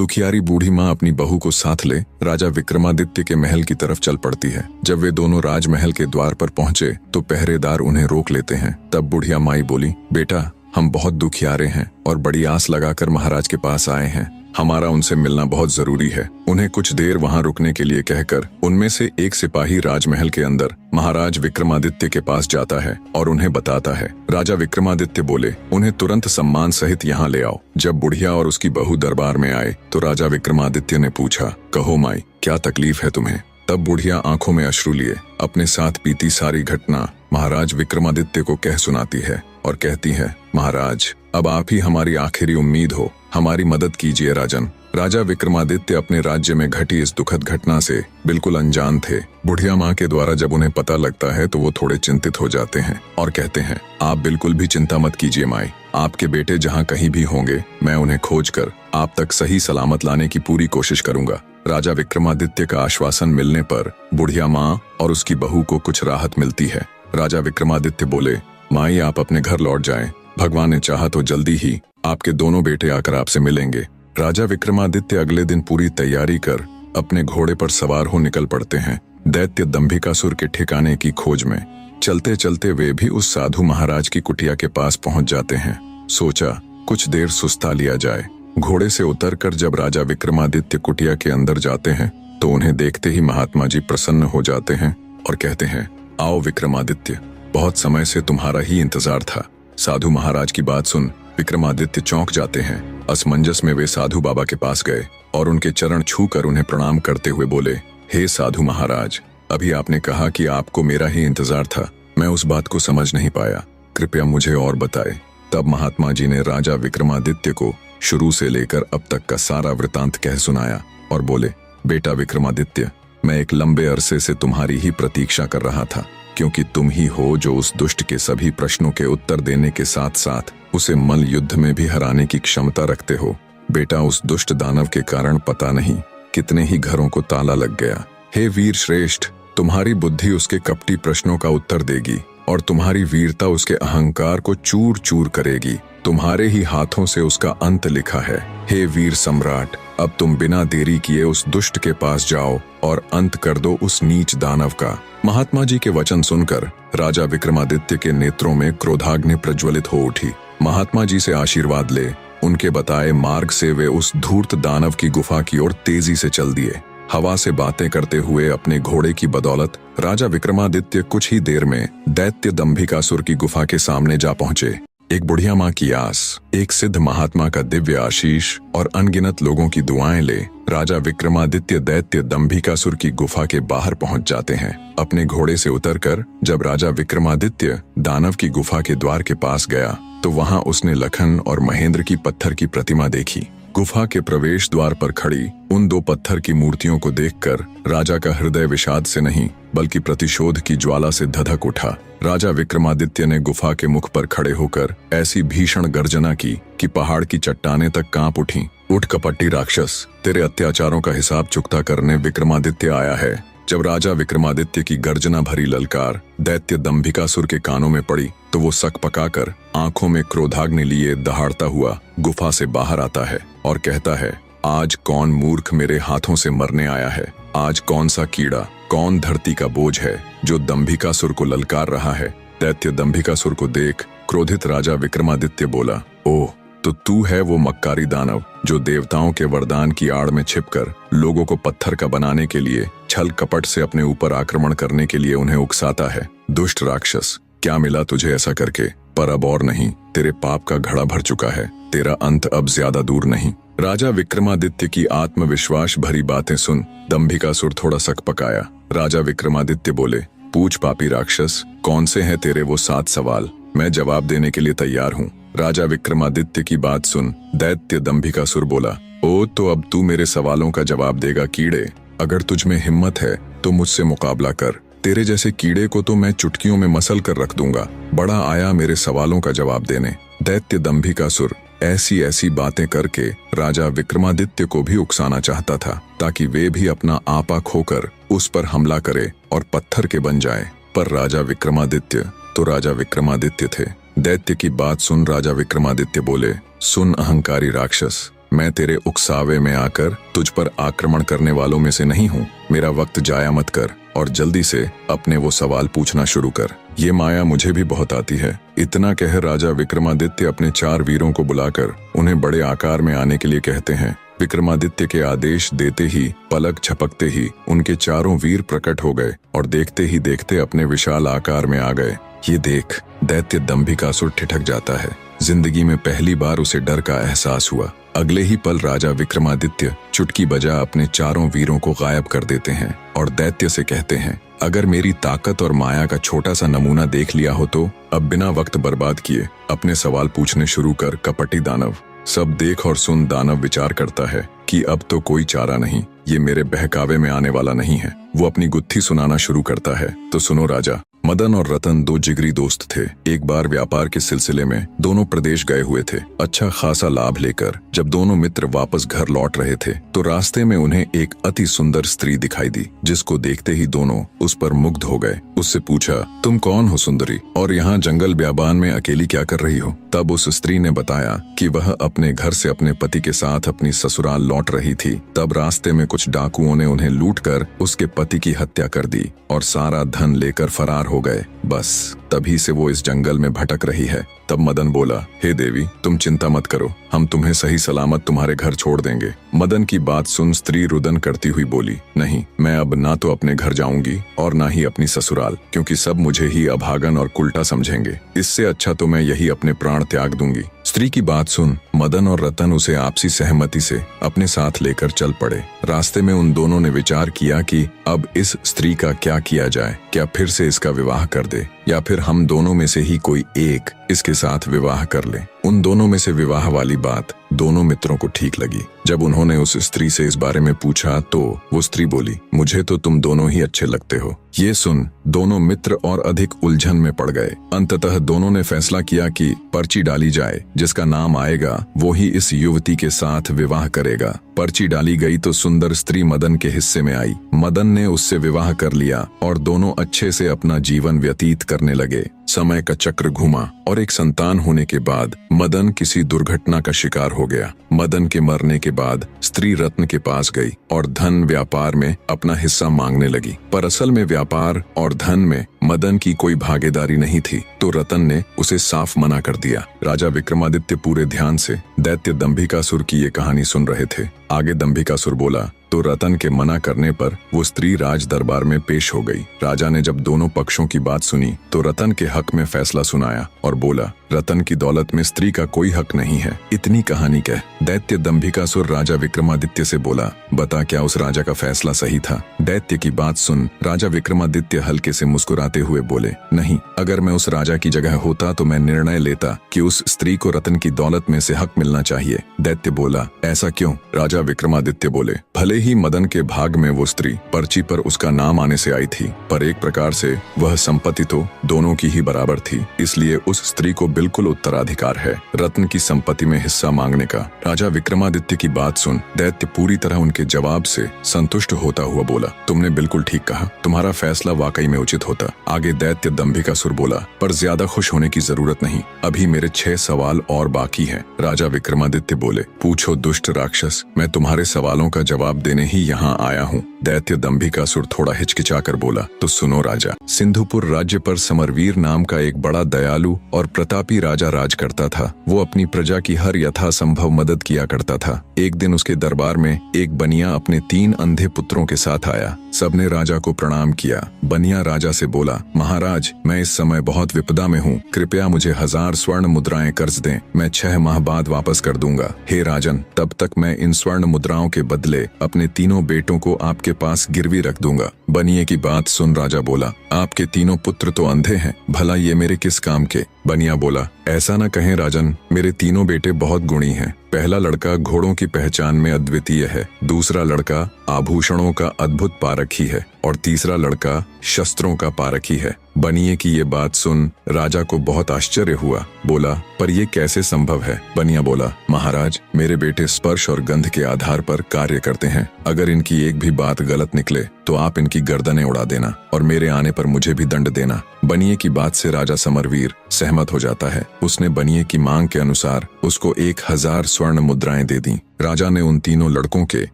दुखियारी बूढ़ी माँ अपनी बहू को साथ ले राजा विक्रमादित्य के महल की तरफ चल पड़ती है। जब वे दोनों राजमहल के द्वार पर पहुंचे तो पहरेदार उन्हें रोक लेते हैं। तब बुढ़िया माई बोली, बेटा हम बहुत दुखियारे हैं और बड़ी आस लगाकर महाराज के पास आए हैं। हमारा उनसे मिलना बहुत जरूरी है। उन्हें कुछ देर वहां रुकने के लिए कहकर उनमें से एक सिपाही राजमहल के अंदर महाराज विक्रमादित्य के पास जाता है और उन्हें बताता है। राजा विक्रमादित्य बोले, उन्हें तुरंत सम्मान सहित यहाँ ले आओ। जब बुढ़िया और उसकी बहू दरबार में आए तो राजा विक्रमादित्य ने पूछा, कहो माई क्या तकलीफ है तुम्हें? तब बुढ़िया आंखों में अश्रु लिए अपने साथ बीती सारी घटना महाराज विक्रमादित्य को कह सुनाती है और कहती है, महाराज अब आप ही हमारी आखिरी उम्मीद हो, हमारी मदद कीजिए राजन। राजा विक्रमादित्य अपने राज्य में घटी इस दुखद घटना से बिल्कुल अनजान थे। बुढ़िया माँ के द्वारा जब उन्हें पता लगता है तो वो थोड़े चिंतित हो जाते हैं और कहते हैं, आप बिल्कुल भी चिंता मत कीजिए माई, आपके बेटे जहाँ कहीं भी होंगे मैं उन्हें खोजकर आप तक सही सलामत लाने की पूरी कोशिश करूंगा। राजा विक्रमादित्य का आश्वासन मिलने पर बुढ़िया माँ और उसकी बहू को कुछ राहत मिलती है। राजा विक्रमादित्य बोले, माई आप अपने घर लौट जाएं, भगवान ने चाहा तो जल्दी ही आपके दोनों बेटे आकर आपसे मिलेंगे। राजा विक्रमादित्य अगले दिन पूरी तैयारी कर अपने घोड़े पर सवार हो निकल पड़ते हैं दैत्य दंभिकासुर के ठिकाने की खोज में। चलते चलते वे भी उस साधु महाराज की कुटिया के पास पहुंच जाते हैं। सोचा कुछ देर सुस्ता लिया जाए। घोड़े से उतरकर जब राजा विक्रमादित्य कुटिया के अंदर जाते हैं तो उन्हें देखते ही महात्मा जी प्रसन्न हो जाते हैं और कहते हैं, आओ विक्रमादित्य, बहुत समय से तुम्हारा ही इंतजार था। साधु महाराज की बात सुन विक्रमादित्य चौंक जाते हैं। असमंजस में वे साधु बाबा के पास गए और उनके चरण छूकर उन्हें प्रणाम करते हुए बोले, हे साधु महाराज, अभी आपने कहा कि आपको मेरा ही इंतजार था, मैं उस बात को समझ नहीं पाया, कृपया मुझे और बताएं। तब महात्मा जी ने राजा विक्रमादित्य को शुरू से लेकर अब तक का सारा वृतांत कह सुनाया और बोले, बेटा विक्रमादित्य, मैं एक लंबे अरसे से तुम्हारी ही प्रतीक्षा कर रहा था, क्योंकि तुम ही हो जो उस दुष्ट के सभी प्रश्नों के उत्तर देने के साथ साथ उसे मल्ल युद्ध में भी हराने की क्षमता रखते हो। बेटा उस दुष्ट दानव के कारण पता नहीं कितने ही घरों को ताला लग गया। हे वीर श्रेष्ठ, तुम्हारी बुद्धि उसके कपटी प्रश्नों का उत्तर देगी और तुम्हारी वीरता उसके अहंकार को चूर चूर करेगी। तुम्हारे ही हाथों से उसका अंत लिखा है। हे वीर सम्राट, अब तुम बिना देरी किए उस दुष्ट के पास जाओ और अंत कर दो उस नीच दानव का। महात्मा जी के वचन सुनकर राजा विक्रमादित्य के नेत्रों में क्रोधाग्नि प्रज्वलित हो उठी। महात्मा जी से आशीर्वाद ले उनके बताए मार्ग से वे उस धूर्त दानव की गुफा की ओर तेजी से चल दिए। हवा से बातें करते हुए अपने घोड़े की बदौलत राजा विक्रमादित्य कुछ ही देर में दैत्य दंभिकासुर की गुफा के सामने जा पहुंचे। एक बुढ़िया माँ की आस, एक सिद्ध महात्मा का दिव्य आशीष और अनगिनत लोगों की दुआएं ले राजा विक्रमादित्य दैत्य दंभिकासुर की गुफा के बाहर पहुंच जाते हैं। अपने घोड़े से उतरकर जब राजा विक्रमादित्य दानव की गुफा के द्वार के पास गया तो वहां उसने लखन और महेंद्र की पत्थर की प्रतिमा देखी। गुफा के प्रवेश द्वार पर खड़ी उन दो पत्थर की मूर्तियों को देखकर राजा का हृदय विषाद से नहीं बल्कि प्रतिशोध की ज्वाला से धधक उठा। राजा विक्रमादित्य ने गुफा के मुख पर खड़े होकर ऐसी भीषण गर्जना की कि पहाड़ की चट्टानें तक कांप उठीं। उठ कपटी राक्षस, तेरे अत्याचारों का हिसाब चुकता करने विक्रमादित्य आया है। जब राजा विक्रमादित्य की गर्जना भरी ललकार दैत्य दंभिकासुर के कानों में पड़ी तो वो सक पकाकर आंखों में क्रोधाग्नि लिए दहाड़ता हुआ गुफा से बाहर आता है और कहता है, आज कौन मूर्ख मेरे हाथों से मरने आया है? आज कौन सा कीड़ा, कौन धरती का बोझ है जो दंभिकासुर को ललकार रहा है? दैत्य दंभिकासुर को देख क्रोधित राजा विक्रमादित्य बोला, ओह, तो तू है वो मक्कारी दानव जो देवताओं के वरदान की आड़ में छिपकर लोगों को पत्थर का बनाने के लिए छल कपट से अपने ऊपर आक्रमण करने के लिए उन्हें उकसाता है। दुष्ट राक्षस, क्या मिला तुझे ऐसा करके? पर अब और नहीं, तेरे पाप का घड़ा भर चुका है, तेरा अंत अब ज्यादा दूर नहीं। राजा विक्रमादित्य की आत्मविश्वास भरी बातें सुन दंभिकासुर थोड़ा सक पकाया। राजा विक्रमादित्य बोले, पूछ पापी राक्षस, कौन से हैं तेरे वो 7 सवाल? मैं जवाब देने के लिए तैयार हूँ। राजा विक्रमादित्य की बात सुन दैत्य दंभिकासुर बोला, ओ तो अब तू मेरे सवालों का जवाब देगा कीड़े। अगर तुझ में हिम्मत है तो मुझसे मुकाबला कर। तेरे जैसे कीड़े को तो मैं चुटकियों में मसल कर रख दूंगा। बड़ा आया मेरे सवालों का जवाब देने। दैत्य दंभिकासुर ऐसी ऐसी बातें करके राजा विक्रमादित्य को भी उकसाना चाहता था ताकि वे भी अपना आपा खोकर उस पर हमला करे और पत्थर के बन जाए। पर राजा विक्रमादित्य तो राजा विक्रमादित्य थे। दैत्य की बात सुन राजा विक्रमादित्य बोले, सुन अहंकारी राक्षस, मैं तेरे उकसावे में आकर तुझ पर आक्रमण करने वालों में से नहीं हूँ। मेरा वक्त जाया मत कर और जल्दी से अपने वो सवाल पूछना शुरू कर। ये माया मुझे भी बहुत आती है। इतना कह राजा विक्रमादित्य अपने 4 वीरों को बुलाकर उन्हें बड़े आकार में आने के लिए कहते हैं। विक्रमादित्य के आदेश देते ही पलक झपकते ही उनके 4 वीर प्रकट हो गए और देखते ही देखते अपने विशाल आकार में आ गए। ये देख दैत्य दंभिकासुर ठिठक जाता है। जिंदगी में पहली बार उसे डर का एहसास हुआ। अगले ही पल राजा विक्रमादित्य चुटकी बजा अपने 4 वीरों को गायब कर देते हैं और दैत्य से कहते हैं, अगर मेरी ताकत और माया का छोटा सा नमूना देख लिया हो तो अब बिना वक्त बर्बाद किए अपने सवाल पूछने शुरू कर कपटी दानव। सब देख और सुन दानव विचार करता है कि अब तो कोई चारा नहीं, ये मेरे बहकावे में आने वाला नहीं है। वो अपनी गुत्थी सुनाना शुरू करता है। तो सुनो राजा, मदन और रतन 2 जिगरी दोस्त थे। एक बार व्यापार के सिलसिले में दोनों प्रदेश गए हुए थे। अच्छा खासा लाभ लेकर जब दोनों मित्र वापस घर लौट रहे थे तो रास्ते में उन्हें एक अति सुंदर स्त्री दिखाई दी, जिसको देखते ही दोनों उस पर मुग्ध हो गए। उससे पूछा, तुम कौन हो सुंदरी, और यहाँ जंगल ब्याबान में अकेली क्या कर रही हो? तब उस स्त्री ने बताया कि वह अपने घर से अपने पति के साथ अपनी ससुराल लौट रही थी। तब रास्ते में कुछ डाकुओं ने उन्हें लूटकर उसके पति की हत्या कर दी और सारा धन लेकर फरार हो गए। बस तभी से वो इस जंगल में भटक रही है। तब मदन बोला, हे देवी, तुम चिंता मत करो, हम तुम्हें सही सलामत तुम्हारे घर छोड़ देंगे। मदन की बात सुन स्त्री रुदन करती हुई बोली, नहीं, मैं अब ना तो अपने घर जाऊंगी और ना ही अपनी ससुराल, क्योंकि सब मुझे ही अभागन और कुल्टा समझेंगे। इससे अच्छा तो मैं यही अपने प्राण त्याग दूंगी। स्त्री की बात सुन मदन और रतन उसे आपसी सहमति से अपने साथ लेकर चल पड़े। रास्ते में उन दोनों ने विचार किया कि अब इस स्त्री का क्या किया जाए। क्या फिर से इसका विवाह कर दे या फिर हम दोनों में से ही कोई एक इसके साथ विवाह कर ले। उन दोनों में से विवाह वाली बात दोनों मित्रों को ठीक लगी। जब उन्होंने उस स्त्री से इस बारे में पूछा तो वो स्त्री बोली, मुझे तो तुम दोनों ही अच्छे लगते हो। ये सुन दोनों मित्र और अधिक उलझन में पड़ गए। अंततः दोनों ने फैसला किया कि पर्ची डाली जाए, जिसका नाम आएगा वो ही इस युवती के साथ विवाह करेगा। पर्ची डाली गई तो सुंदर स्त्री मदन के हिस्से में आई। मदन ने उससे विवाह कर लिया और दोनों अच्छे से अपना जीवन व्यतीत करने लगे। समय का चक्र घूमा और एक संतान होने के बाद मदन किसी दुर्घटना का शिकार हो गया। मदन के मरने के बाद स्त्री रत्न के पास गई और धन व्यापार में अपना हिस्सा मांगने लगी, पर असल में व्यापार और धन में मदन की कोई भागीदारी नहीं थी, तो रतन ने उसे साफ मना कर दिया। राजा विक्रमादित्य पूरे ध्यान से दैत्य दंभिकासुर की ये कहानी सुन रहे थे। आगे दंभिकासुर बोला तो रतन के मना करने पर वो स्त्री राज दरबार में पेश हो गई। राजा ने जब दोनों पक्षों की बात सुनी तो रतन के हक में फैसला सुनाया और बोला, रतन की दौलत में स्त्री का कोई हक नहीं है। इतनी कहानी कह दैत्य दंभिकासुर राजा विक्रमादित्य से बोला, बता क्या उस राजा का फैसला सही था? दैत्य की बात सुन राजा विक्रमादित्य हल्के से मुस्कुराते हुए बोले, नहीं, अगर मैं उस राजा की जगह होता तो मैं निर्णय लेता कि उस स्त्री को रतन की दौलत में से हक मिलना चाहिए। दैत्य बोला, ऐसा क्यों? राजा विक्रमादित्य बोले, भले ही मदन के भाग में वो स्त्री पर्ची पर उसका नाम आने से आई थी, पर एक प्रकार से वह संपत्ति तो दोनों की ही बराबर थी, इसलिए उस स्त्री को बिल्कुल उत्तराधिकार है रत्न की संपत्ति में हिस्सा मांगने का। राजा विक्रमादित्य की बात सुन दैत्य पूरी तरह उनके जवाब से संतुष्ट होता हुआ बोला, तुमने बिल्कुल ठीक कहा, तुम्हारा फैसला वाकई में उचित होता। आगे दैत्य दंभिकासुर बोला, पर ज्यादा खुश होने की जरूरत नहीं, अभी मेरे 6 सवाल और बाकी हैं। राजा विक्रमादित्य बोले, पूछो दुष्ट राक्षस, मैं तुम्हारे सवालों का जवाब देने ही यहाँ आया हूँ। दैत्य दंभिकासुर थोड़ा हिचकिचाकर बोला, तो सुनो राजा, सिंधुपुर राज्य पर समरवीर नाम का एक बड़ा दयालु और प्रतापी राजा राज करता था। वो अपनी प्रजा की हर यथासंभव मदद किया करता था। एक दिन उसके दरबार में एक बनिया अपने 3 अंधे पुत्रों के साथ आया। सबने राजा को प्रणाम किया। बनिया राजा से बोला, महाराज, मैं इस समय बहुत विपदा में हूँ, कृपया मुझे 1000 स्वर्ण मुद्राएं कर्ज दें, मैं 6 माह बाद वापस कर दूंगा। हे राजन, तब तक मैं इन स्वर्ण मुद्राओं के बदले अपने 3 बेटों को आपके पास गिरवी रख दूंगा। बनिए की बात सुन राजा बोला, आपके 3 पुत्र तो अंधे हैं, भला ये मेरे किस काम के? बनिया बोला, ऐसा न कहें राजन, मेरे 3 बेटे बहुत गुणी हैं। पहला लड़का घोड़ों की पहचान में अद्वितीय है, दूसरा लड़का आभूषणों का अद्भुत पारखी है और तीसरा लड़का शस्त्रों का पारखी है। बनिए की ये बात सुन राजा को बहुत आश्चर्य हुआ। बोला, पर ये कैसे संभव है? बनिया बोला, महाराज, मेरे बेटे स्पर्श और गंध के आधार पर कार्य करते हैं। अगर इनकी एक भी बात गलत निकले तो आप इनकी गर्दनें उड़ा देना और मेरे आने पर मुझे भी दंड देना। बनिए की बात से राजा समरवीर सहमत हो जाता है। उसने बनिए की मांग के अनुसार उसको 1000 स्वर्ण मुद्राएं दे दी। राजा ने उन तीनों लड़कों के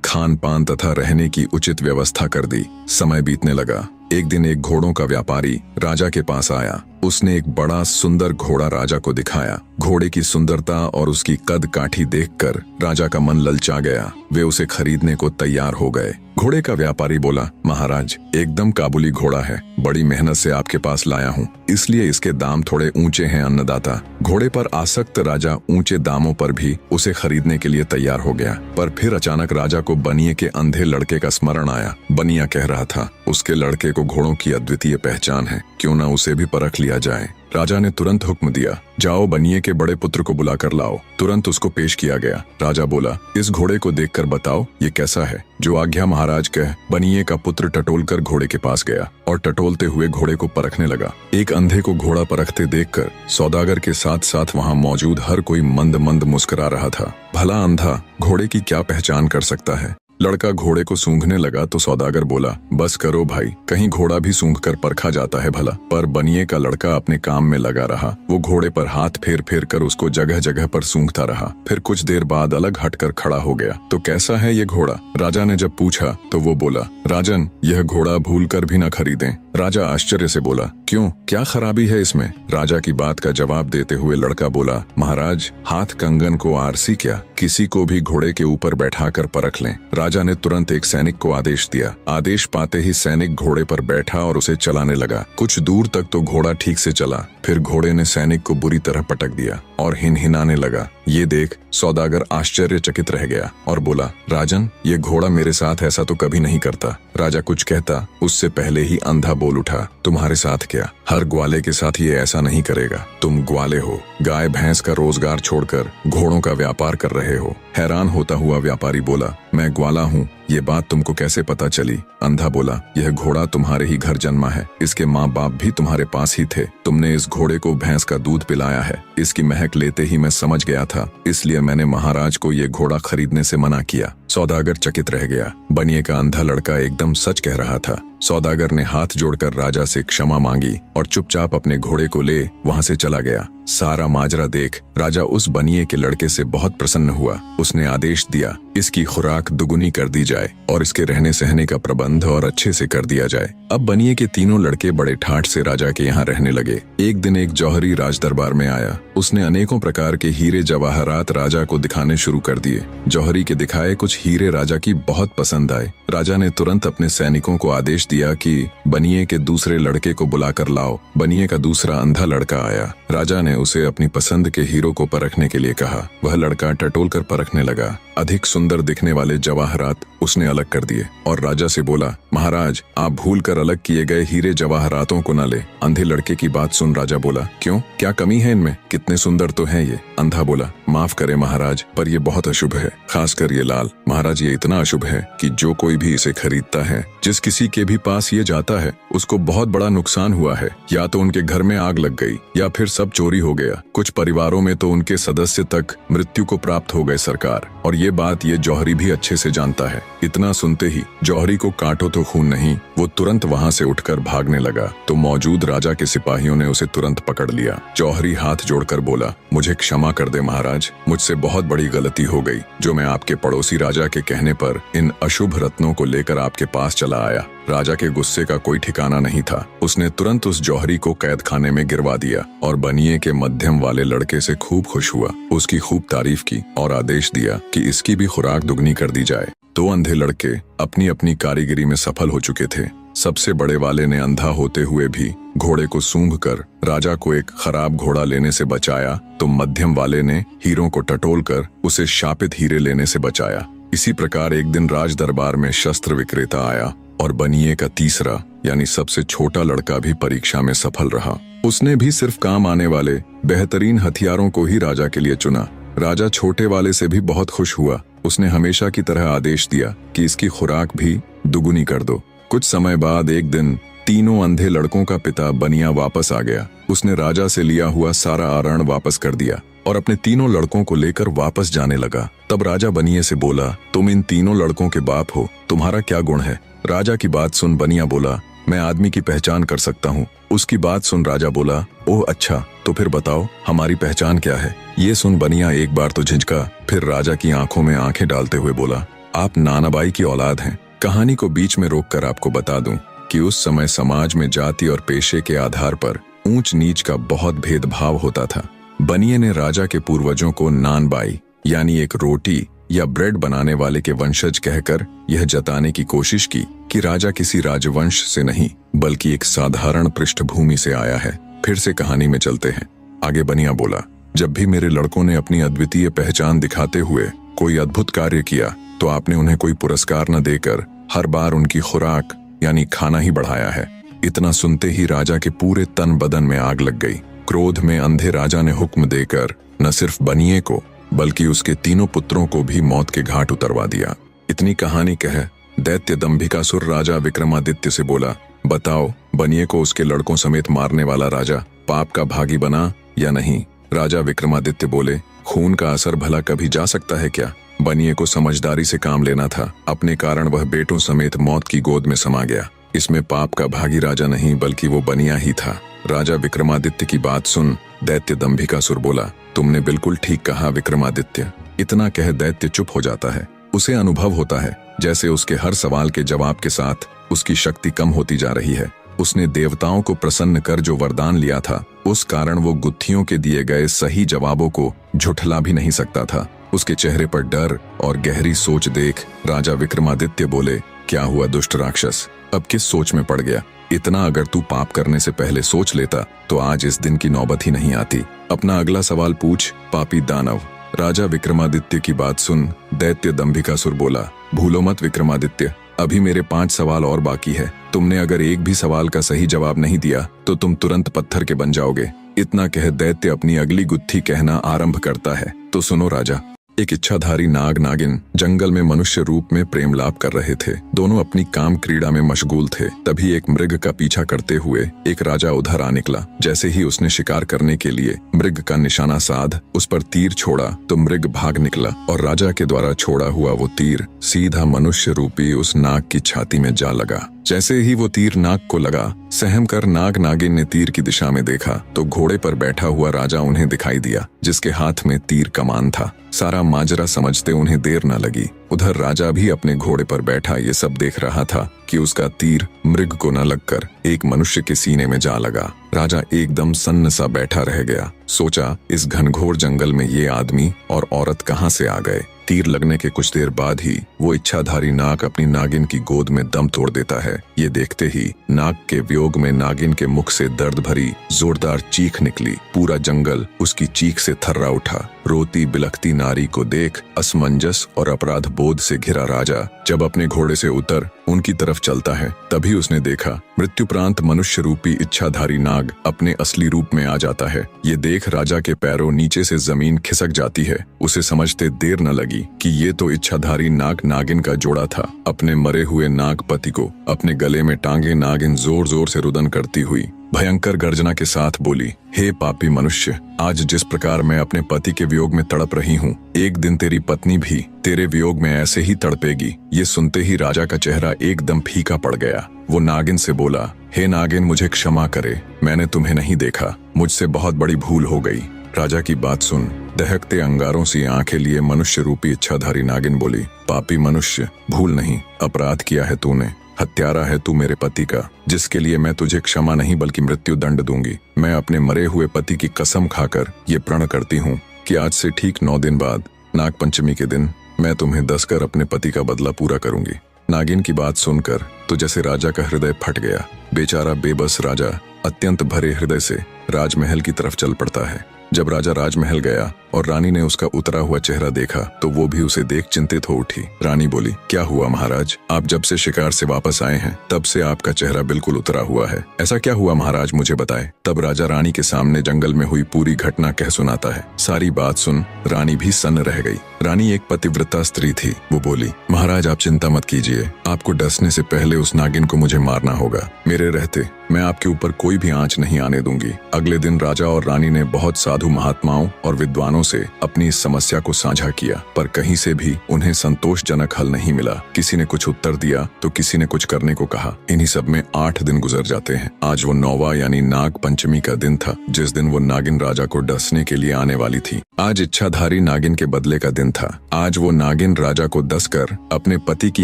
खान पान तथा रहने की उचित व्यवस्था कर दी। समय बीतने लगा। एक दिन एक घोड़ों का व्यापारी राजा के पास आया। उसने एक बड़ा सुंदर घोड़ा राजा को दिखाया। घोड़े की सुंदरता और उसकी कद काठी देखकर राजा का मन ललचा गया। वे उसे खरीदने को तैयार हो गए। घोड़े का व्यापारी बोला, महाराज, एकदम काबुली घोड़ा है, बड़ी मेहनत से आपके पास लाया हूँ, इसलिए इसके दाम थोड़े ऊंचे हैं अन्नदाता। घोड़े पर आसक्त राजा ऊंचे दामों पर भी उसे खरीदने के लिए तैयार हो गया। पर फिर अचानक राजा को बनिए के अंधे लड़के का स्मरण आया। बनिया कह रहा था, उसके लड़के को घोड़ों की अद्वितीय पहचान है, क्यों ना उसे भी परख लिया जाए। राजा ने तुरंत हुक्म दिया, जाओ बनिए के बड़े पुत्र को बुला कर लाओ। तुरंत उसको पेश किया गया। राजा बोला, इस घोड़े को देखकर बताओ ये कैसा है। जो आज्ञा महाराज कह। बनिए का पुत्र टटोल कर घोड़े के पास गया और टटोलते हुए घोड़े को परखने लगा। एक अंधे को घोड़ा परखते देखकर सौदागर के साथ साथ वहाँ मौजूद हर कोई मंद मंद मुस्कुरा रहा था। भला अंधा घोड़े की क्या पहचान कर सकता है। लड़का घोड़े को सूंघने लगा तो सौदागर बोला, बस करो भाई, कहीं घोड़ा भी सूंघकर परखा जाता है भला। पर बनिए का लड़का अपने काम में लगा रहा। वो घोड़े पर हाथ फेर फेर कर उसको जगह जगह पर सूंघता रहा। फिर कुछ देर बाद अलग हटकर खड़ा हो गया। तो कैसा है ये घोड़ा? राजा ने जब पूछा तो वो बोला, राजन, यह घोड़ा भूल कर भी न खरीदें। राजा आश्चर्य से बोला, क्यों, क्या खराबी है इसमें? राजा की बात का जवाब देते हुए लड़का बोला, महाराज, हाथ कंगन को आरसी क्या, किसी को भी घोड़े के ऊपर बैठाकर परख लें। राजा ने तुरंत एक सैनिक को आदेश दिया। आदेश पाते ही सैनिक घोड़े पर बैठा और उसे चलाने लगा। कुछ दूर तक तो घोड़ा ठीक से चला, फिर घोड़े ने सैनिक को बुरी तरह पटक दिया और हिनहिनाने लगा। ये देख सौदागर आश्चर्यचकित रह गया और बोला, राजन, ये घोड़ा मेरे साथ ऐसा तो कभी नहीं करता। राजा कुछ कहता उससे पहले ही अंधा बोल उठा, तुम्हारे साथ क्या? हर ग्वाले के साथ ये ऐसा नहीं करेगा। तुम ग्वाले हो, गाय भैंस का रोजगार छोड़कर घोड़ों का व्यापार कर रहे हो। हैरान होता हुआ व्यापारी बोला, मैं ग्वाला हूँ, ये बात तुमको कैसे पता चली? अंधा बोला, यह घोड़ा तुम्हारे ही घर जन्मा है, इसके माँ बाप भी तुम्हारे पास ही थे। तुमने इस घोड़े को भैंस का दूध पिलाया है। इसकी महक लेते ही मैं समझ गया था, इसलिए मैंने महाराज को ये घोड़ा खरीदने से मना किया। सौदागर चकित रह गया। बनिए का अंधा लड़का एकदम सच कह रहा था। सौदागर ने हाथ जोड़कर राजा से क्षमा मांगी और चुपचाप अपने घोड़े को ले वहां से चला गया। सारा माजरा देख राजा उस बनिए के लड़के से बहुत प्रसन्न हुआ। उसने आदेश दिया, इसकी खुराक दुगुनी कर दी जाए और इसके रहने सहने का प्रबंध और अच्छे से कर दिया जाए। अब बनिए के तीनों लड़के बड़े ठाठ से राजा के यहाँ रहने लगे। एक दिन एक जौहरी राज दरबार में आया। उसने अनेकों प्रकार के हीरे जवाहरात राजा को दिखाने शुरू कर दिए। जौहरी के दिखाए कुछ हीरे राजा की बहुत पसंद आए। राजा ने तुरंत अपने सैनिकों को आदेश दिया कि बनिए के दूसरे लड़के को बुलाकर लाओ। बनिए का दूसरा अंधा लड़का आया। राजा ने उसे अपनी पसंद के हीरो को परखने के लिए कहा। वह लड़का टटोल कर परखने लगा। अधिक सुंदर दिखने वाले जवाहरात उसने अलग कर दिए और राजा से बोला, महाराज, आप भूल कर अलग किए गए हीरे जवाहरातों को न ले। अंधे लड़के की बात सुन राजा बोला, क्यों, क्या कमी है इनमें? कितने सुंदर तो हैं ये। अंधा बोला, माफ करे महाराज, पर ये बहुत अशुभ है, खासकर ये लाल। महाराज, ये इतना अशुभ है कि जो कोई भी इसे खरीदता है, जिस किसी के भी पास ये जाता है, उसको बहुत बड़ा नुकसान हुआ है। या तो उनके घर में आग लग गई या फिर सब चोरी हो गया। कुछ परिवारों में तो उनके सदस्य तक मृत्यु को प्राप्त हो गए सरकार। और ये बात ये जौहरी भी अच्छे से जानता है। इतना सुनते ही जौहरी को काटो तो खून नहीं, वो तुरंत वहां से उठकर भागने लगा। तो मौजूद राजा के सिपाहियों ने उसे तुरंत पकड़ लिया। जौहरी हाथ जोड़कर बोला, मुझे क्षमा कर दे महाराज, मुझसे बहुत बड़ी गलती हो गई जो मैं आपके पड़ोसी राजा के कहने पर इन अशुभ रत्नों को लेकर आपके पास चला आया। राजा के गुस्से का कोई ठिकाना नहीं था। उसने तुरंत उस जौहरी को कैद खाने में गिरवा दिया और बनिए के मध्यम वाले लड़के से खूब खुश हुआ, उसकी खूब तारीफ की और आदेश दिया कि इसकी भी खुराक दुगनी कर दी जाए। दो अंधे लड़के अपनी अपनी कारीगरी में सफल हो चुके थे। सबसे बड़े वाले ने अंधा होते हुए भी घोड़े को सूंघकर राजा को एक खराब घोड़ा लेने से बचाया, तो मध्यम वाले ने हीरों को टटोल कर उसे शापित हीरे लेने से बचाया। इसी प्रकार एक दिन राज दरबार में शस्त्र विक्रेता आया और बनिए का तीसरा यानी सबसे छोटा लड़का भी परीक्षा में सफल रहा। उसने भी सिर्फ काम आने वाले बेहतरीन हथियारों को ही राजा के लिए चुना। राजा छोटे वाले से भी बहुत खुश हुआ। उसने हमेशा की तरह आदेश दिया कि इसकी खुराक भी दुगुनी कर दो। कुछ समय बाद एक दिन तीनों अंधे लड़कों का पिता बनिया वापस आ गया। उसने राजा से लिया हुआ सारा आरण वापस कर दिया और अपने तीनों लड़कों को लेकर वापस जाने लगा। तब राजा बनिए से बोला, तुम इन तीनों लड़कों के बाप हो, तुम्हारा क्या गुण है? राजा की बात सुन बनिया बोला, मैं आदमी की पहचान कर सकता हूँ। उसकी बात सुन राजा बोला, ओह अच्छा, तो फिर बताओ हमारी पहचान क्या है? ये सुन बनिया एक बार तो झिझका, फिर राजा की आंखों में आंखें डालते हुए बोला, आप नानाबाई की औलाद हैं। कहानी को बीच में रोककर आपको बता दूं कि उस समय समाज में जाति और पेशे के आधार पर ऊंच नीच का बहुत भेदभाव होता था। बनिए ने राजा के पूर्वजों को नानबाई यानी एक रोटी या ब्रेड बनाने वाले के वंशज कहकर यह जताने की कोशिश की कि राजा किसी राजवंश से नहीं बल्कि एक साधारण पृष्ठभूमि से आया है। फिर से कहानी में चलते हैं। आगे बनिया बोला, जब भी मेरे लड़कों ने अपनी अद्वितीय पहचान दिखाते हुए कोई अद्भुत कार्य किया तो आपने उन्हें कोई पुरस्कार न देकर हर बार उनकी खुराक यानी खाना ही बढ़ाया है। इतना सुनते ही राजा के पूरे तन बदन में आग लग गई। क्रोध में अंधे राजा ने हुक्म देकर न सिर्फ बनिए को बल्कि उसके तीनों पुत्रों को भी मौत के घाट उतरवा दिया। इतनी कहानी कह दैत्य दंभिकासुर राजा विक्रमादित्य से बोला, बताओ बनिए को उसके लड़कों समेत मारने वाला राजा पाप का भागी बना या नहीं? राजा विक्रमादित्य बोले, खून का असर भला कभी जा सकता है क्या? बनिए को समझदारी से काम लेना था, अपने कारण वह बेटों समेत मौत की गोद में समा गया। इसमें पाप का भागी राजा नहीं बल्कि वो बनिया ही था। राजा विक्रमादित्य की बात सुन दैत्य दंभिकासुर बोला, तुमने बिल्कुल ठीक कहा विक्रमादित्य। इतना कह दैत्य चुप हो जाता है। उसे अनुभव होता है जैसे उसके हर सवाल के जवाब के साथ उसकी शक्ति कम होती जा रही है। उसने देवताओं को प्रसन्न कर जो वरदान लिया था उस कारण वो गुत्थियों के दिए गए सही जवाबों को झुठला भी नहीं सकता था। उसके चेहरे पर डर और गहरी सोच देख राजा विक्रमादित्य बोले, क्या हुआ दुष्ट राक्षस, अब किस सोच में पड़ गया? इतना अगर तू पाप करने से पहले सोच लेता तो आज इस दिन की नौबत ही नहीं आती। अपना अगला सवाल पूछ पापी दानव। राजा विक्रमादित्य की बात सुन दैत्य दंभिकासुर बोला, भूलो मत विक्रमादित्य, अभी मेरे 5 सवाल और बाकी है। तुमने अगर एक भी सवाल का सही जवाब नहीं दिया तो तुम तुरंत पत्थर के बन जाओगे। इतना कह दैत्य अपनी अगली गुत्थी कहना आरंभ करता है। तो सुनो राजा। एक इच्छाधारी नाग नागिन जंगल में मनुष्य रूप में प्रेम लाप कर रहे थे। दोनों अपनी काम क्रीड़ा में मशगूल थे। तभी एक मृग का पीछा करते हुए एक राजा उधर आ निकला। जैसे ही उसने शिकार करने के लिए मृग का निशाना साध उस पर तीर छोड़ा तो मृग भाग निकला और राजा के द्वारा छोड़ा हुआ वो तीर सीधा मनुष्य रूपी उस नाग की छाती में जा लगा। जैसे ही वो तीर नाग को लगा, सहम कर नाग नागिन ने तीर की दिशा में देखा तो घोड़े पर बैठा हुआ राजा उन्हें दिखाई दिया जिसके हाथ में तीर कमान था। सारा माजरा समझते उन्हें देर न लगी। उधर राजा भी अपने घोड़े पर बैठा ये सब देख रहा था कि उसका तीर मृग को न लगकर एक मनुष्य के सीने में जा लगा। राजा एकदम सन्न सा बैठा रह गया। सोचा, इस घनघोर जंगल में ये आदमी और औरत कहाँ से आ गए? तीर लगने के कुछ देर बाद ही वो इच्छाधारी नाग अपनी नागिन की गोद में दम तोड़ देता है। ये देखते ही नाग के वियोग में नागिन के मुख से दर्द भरी जोरदार चीख निकली। पूरा जंगल उसकी चीख से थर्रा उठा। रोती बिलखती नारी को देख असमंजस और अपराध बोध से घिरा राजा जब अपने घोड़े से उतर उनकी तरफ चलता है तभी उसने देखा मृत्युप्रांत मनुष्य रूपी इच्छाधारी नाग अपने असली रूप में आ जाता है। ये देख राजा के पैरों नीचे से जमीन खिसक जाती है। उसे समझते देर न लगी कि ये तो इच्छाधारी नाग नागिन का जोड़ा था। अपने मरे हुए नागपति को अपने गले में टांगे नागिन जोर जोर से रुदन करती हुई भयंकर गर्जना के साथ बोली, हे पापी मनुष्य, आज जिस प्रकार मैं अपने पति के वियोग में तड़प रही हूँ, एक दिन तेरी पत्नी भी तेरे वियोग में ऐसे ही तड़पेगी। ये सुनते ही राजा का चेहरा एकदम फीका पड़ गया। वो नागिन से बोला, हे नागिन, मुझे क्षमा करे, मैंने तुम्हें नहीं देखा, मुझसे बहुत बड़ी भूल हो गई। राजा की बात सुन दहकते अंगारों सी आंखें लिए मनुष्य रूपी इच्छाधारी नागिन बोली, पापी मनुष्य, भूल नहीं, अपराध किया है तूने। हत्यारा है तू मेरे पति का, जिसके लिए मैं तुझे क्षमा नहीं बल्कि मृत्यु दंड दूंगी। मैं अपने मरे हुए पति की कसम खाकर ये प्रण करती हूँ कि आज से ठीक 9 दिन बाद नागपंचमी के दिन मैं तुम्हें दसकर अपने पति का बदला पूरा करूंगी। नागिन की बात सुनकर तो जैसे राजा का हृदय फट गया। बेचारा बेबस राजा अत्यंत भरे हृदय से राजमहल की तरफ चल पड़ता है। जब राजा राजमहल गया और रानी ने उसका उतरा हुआ चेहरा देखा तो वो भी उसे देख चिंतित हो उठी। रानी बोली, क्या हुआ महाराज, आप जब से शिकार से वापस आए हैं तब से आपका चेहरा बिल्कुल उतरा हुआ है। ऐसा क्या हुआ महाराज, मुझे बताए। तब राजा रानी के सामने जंगल में हुई पूरी घटना कह सुनाता है। सारी बात सुन रानी भी सन्न रह गई। रानी एक पतिव्रता स्त्री थी। वो बोली, महाराज आप चिंता मत कीजिए, आपको डसने से पहले उस नागिन को मुझे मारना होगा। मेरे रहते मैं आपके ऊपर कोई भी आंच नहीं आने दूंगी। अगले दिन राजा और रानी ने बहुत साधु महात्माओं और विद्वानों जनों से अपनी इस समस्या को साझा किया, पर कहीं से भी उन्हें संतोषजनक हल नहीं मिला। किसी ने कुछ उत्तर दिया तो किसी ने कुछ करने को कहा। इन्हीं सब में 8 दिन गुजर जाते हैं। आज वो 9वां यानी नाग पंचमी का दिन था, जिस दिन वो नागिन राजा को डसने के लिए आने वाली थी। आज इच्छाधारी नागिन के बदले का दिन था। आज वो नागिन राजा को डसकर अपने पति की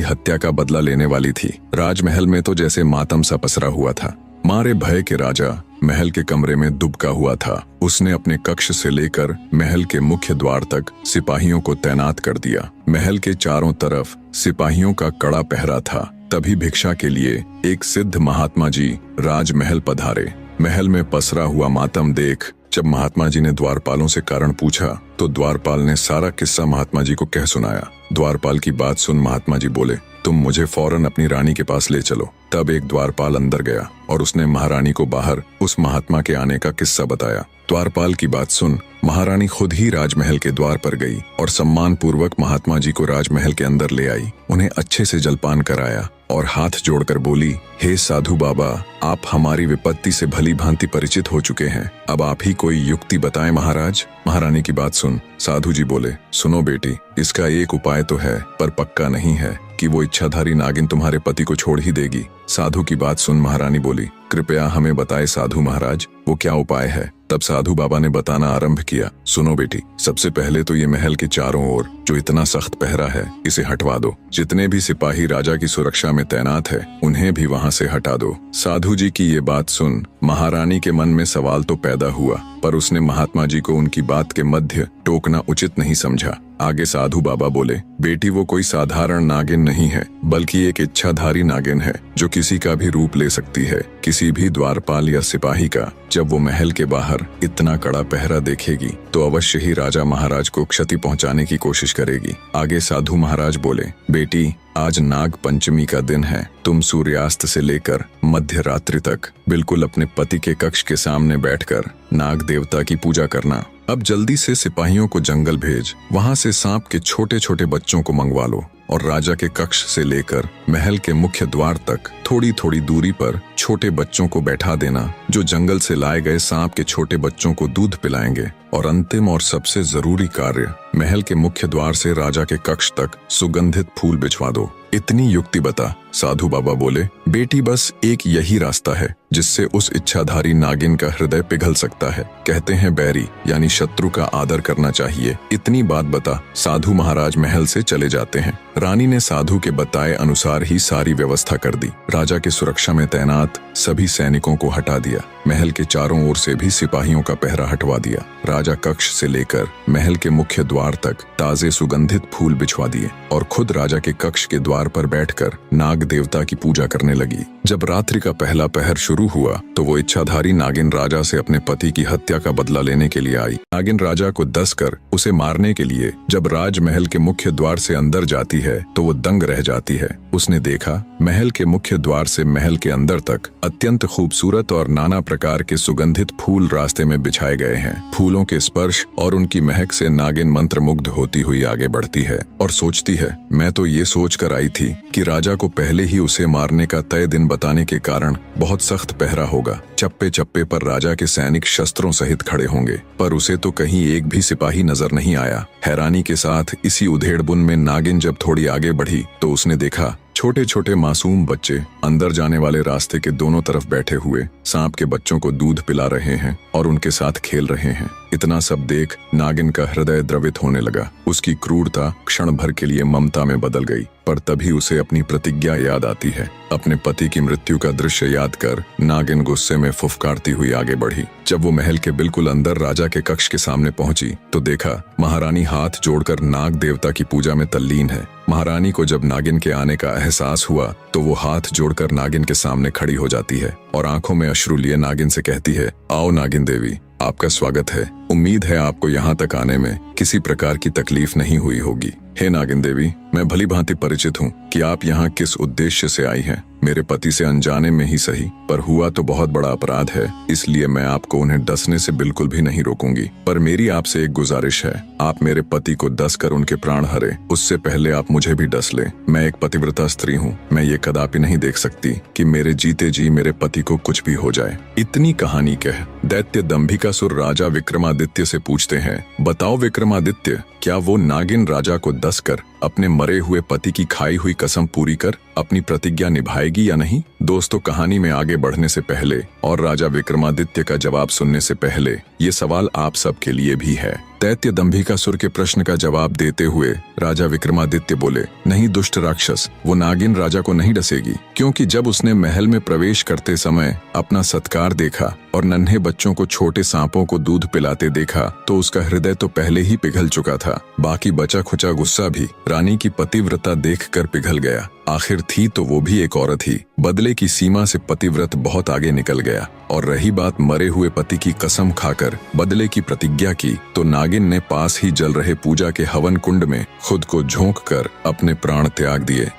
हत्या का बदला लेने वाली थी। राजमहल में तो जैसे मातम सा पसरा हुआ था। मारे भय के राजा महल के कमरे में दुबका हुआ था। उसने अपने कक्ष से लेकर महल के मुख्य द्वार तक सिपाहियों को तैनात कर दिया। महल के चारों तरफ सिपाहियों का कड़ा पहरा था। तभी भिक्षा के लिए एक सिद्ध महात्मा जी राजमहल पधारे। महल में पसरा हुआ मातम देख जब महात्मा जी ने द्वारपालों से कारण पूछा तो द्वारपाल ने सारा किस्सा महात्मा जी को कह सुनाया। द्वारपाल की बात सुन महात्मा जी बोले, तुम मुझे फौरन अपनी रानी के पास ले चलो। तब एक द्वारपाल अंदर गया और उसने महारानी को बाहर उस महात्मा के आने का किस्सा बताया। द्वारपाल की बात सुन महारानी खुद ही राजमहल के द्वार पर गई और सम्मान पूर्वक महात्मा जी को राजमहल के अंदर ले आई। उन्हें अच्छे से जलपान कराया और हाथ जोड़कर बोली, हे साधु बाबा, आप हमारी विपत्ति से भली भांति परिचित हो चुके हैं। अब आप ही कोई युक्ति बताएं महाराज। महारानी की बात सुन साधु जी बोले, सुनो बेटी, इसका एक उपाय तो है पर पक्का नहीं है कि वो इच्छाधारी नागिन तुम्हारे पति को छोड़ ही देगी। साधु की बात सुन महारानी बोली, कृपया हमें बताए साधु महाराज, वो क्या उपाय है। तब साधु बाबा ने बताना आरंभ किया। सुनो बेटी, सबसे पहले तो ये महल के चारों ओर जो इतना सख्त पहरा है इसे हटवा दो। जितने भी सिपाही राजा की सुरक्षा में तैनात है उन्हें भी वहां से हटा दो। साधु जी की ये बात सुन महारानी के मन में सवाल तो पैदा हुआ, पर उसने महात्मा जी को उनकी बात के मध्य टोकना उचित नहीं समझा। आगे साधु बाबा बोले, बेटी वो कोई साधारण नागिन नहीं है, बल्कि एक इच्छाधारी नागिन है जो किसी का भी रूप ले सकती है, किसी भी द्वारपाल या सिपाही का। जब वो महल के बाहर इतना कड़ा पहरा देखेगी तो अवश्य ही राजा महाराज को क्षति पहुंचाने की कोशिश करेगी। आगे साधु महाराज बोले, बेटी आज नाग पंचमी का दिन है। तुम सूर्यास्त से लेकर मध्य रात्रि तक बिल्कुल अपने पति के कक्ष के सामने बैठकर नाग देवता की पूजा करना। अब जल्दी से सिपाहियों को जंगल भेज, वहां से सांप के छोटे छोटे बच्चों को मंगवा लो और राजा के कक्ष से लेकर महल के मुख्य द्वार तक थोड़ी थोड़ी दूरी पर छोटे बच्चों को बैठा देना, जो जंगल से लाए गए सांप के छोटे बच्चों को दूध पिलाएंगे। और अंतिम और सबसे जरूरी कार्य, महल के मुख्य द्वार से राजा के कक्ष तक सुगंधित फूल बिछवा दो। इतनी युक्ति बता। साधु बाबा बोले, बेटी बस एक यही रास्ता है जिससे उस इच्छाधारी नागिन का हृदय पिघल सकता है। कहते हैं बैरी यानी शत्रु का आदर करना चाहिए। इतनी बात बता। साधु महाराज महल से चले जाते हैं। रानी ने साधु के बताए अनुसार ही सारी व्यवस्था कर दी। राजा के सुरक्षा में तैनात सभी सैनिकों को हटा दिया। महल के चारों ओर से भी सिपाहियों का पहरा हटवा दिया। राजा कक्ष से लेकर महल के मुख्य द्वार तक ताजे सुगंधित फूल बिछवा दिए और खुद राजा के कक्ष के द्वार पर बैठकर नाग देवता की पूजा करने लगी। जब रात्रि का पहला पहर शुरू हुआ तो वो इच्छाधारी नागिन राजा से अपने पति की हत्या का बदला लेने के लिए आई। नागिन राजा को डसकर उसे मारने के लिए जब राजमहल के मुख्य द्वार से अंदर जाती है तो वो दंग रह जाती है। उसने देखा महल के मुख्य द्वार से महल के अंदर तक अत्यंत खूबसूरत और नाना प्रकार के सुगंधित फूल रास्ते में बिछाए गए हैं। फूलों के स्पर्श और उनकी महक से नागिन मंत्रमुग्ध होती हुई आगे बढ़ती है और सोचती है, मैं तो ये सोच कर आई थी कि राजा को पहले ही उसे मारने का तय दिन बताने के कारण बहुत सख्त पहरा होगा। चप्पे चप्पे पर राजा के सैनिक शस्त्रों सहित खड़े होंगे, पर उसे तो कहीं एक भी सिपाही नजर नहीं आया। हैरानी के साथ इसी उधेड़बुन में नागिन जब थोड़ी आगे बढ़ी तो उसने देखा छोटे छोटे मासूम बच्चे अंदर जाने वाले रास्ते के दोनों तरफ बैठे हुए सांप के बच्चों को दूध पिला रहे हैं और उनके साथ खेल रहे हैं। इतना सब देख नागिन का हृदय द्रवित होने लगा। उसकी क्रूरता क्षण भर के लिए ममता में बदल गई, पर तभी उसे अपनी प्रतिज्ञा याद आती है। अपने पति की मृत्यु का दृश्य याद कर नागिन गुस्से में फुफकारती हुई आगे बढ़ी। जब वो महल के बिल्कुल अंदर राजा के कक्ष के सामने पहुंची तो देखा महारानी हाथ जोड़कर नाग देवता की पूजा में तल्लीन है। महारानी को जब नागिन के आने का एहसास हुआ तो वो हाथ जोड़कर नागिन के सामने खड़ी हो जाती है और आंखों में अश्रु लिए नागिन से कहती है, आओ नागिन देवी, आपका स्वागत है। उम्मीद है आपको यहाँ तक आने में किसी प्रकार की तकलीफ नहीं हुई होगी। हे नागिन देवी, मैं भली भांति परिचित हूँ कि आप यहाँ किस उद्देश्य से आई हैं। मेरे पति से अनजाने में ही सही, पर हुआ तो बहुत बड़ा अपराध है, इसलिए मैं आपको उन्हें डसने से बिल्कुल भी नहीं रोकूंगी। पर मेरी आपसे एक गुजारिश है, आप मेरे पति को डस कर उनके प्राण हरे, उससे पहले आप मुझे भी डस ले। मैं एक पतिव्रता स्त्री हूँ, मैं ये कदापि नहीं देख सकती कि मेरे जीते जी मेरे पति को कुछ भी हो जाए। इतनी कहानी कह दैत्य दंभिकासुर राजा विक्रमादित्य से पूछते हैं, बताओ विक्रमादित्य, क्या वो नागिन राजा को डस कर अपने मरे हुए पति की खाई हुई कसम पूरी कर अपनी प्रतिज्ञा निभाएगी या नहीं। दोस्तों, कहानी में आगे बढ़ने से पहले और राजा विक्रमादित्य का जवाब सुनने से पहले ये सवाल आप सबके लिए भी है। दैत्य दंभिकासुर के प्रश्न का जवाब देते हुए राजा विक्रमादित्य बोले, नहीं दुष्ट राक्षस, वो नागिन राजा को नहीं डसेगी, क्योंकि जब उसने महल में प्रवेश करते समय अपना सत्कार देखा और नन्हे बच्चों को छोटे सांपों को दूध पिलाते देखा तो उसका हृदय तो पहले ही पिघल चुका था। बाकी बचा खुचा गुस्सा भी रानी की पतिव्रता देखकर पिघल गया। आखिर थी तो वो भी एक औरत ही। बदले की सीमा से पतिव्रत बहुत आगे निकल गया। और रही बात मरे हुए पति की कसम खाकर बदले की प्रतिज्ञा की, तो नागिन ने पास ही जल रहे पूजा के हवन कुंड में खुद को झोंक कर अपने प्राण त्याग दिए।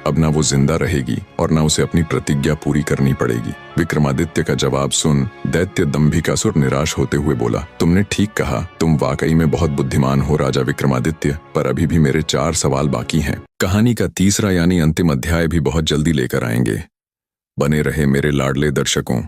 अब ना वो जिंदा रहेगी और ना उसे अपनी प्रतिज्ञा पूरी करनी पड़ेगी। विक्रमादित्य का जवाब सुन दैत्य दंभिकासुर निराश होते हुए बोला, तुमने ठीक कहा, तुम वाकई में बहुत बुद्धिमान हो राजा विक्रमादित्य, पर अभी भी मेरे 4 सवाल बाकी हैं। कहानी का तीसरा यानी अंतिम अध्याय भी बहुत जल्दी लेकर आएंगे। बने रहे मेरे लाडले दर्शकों।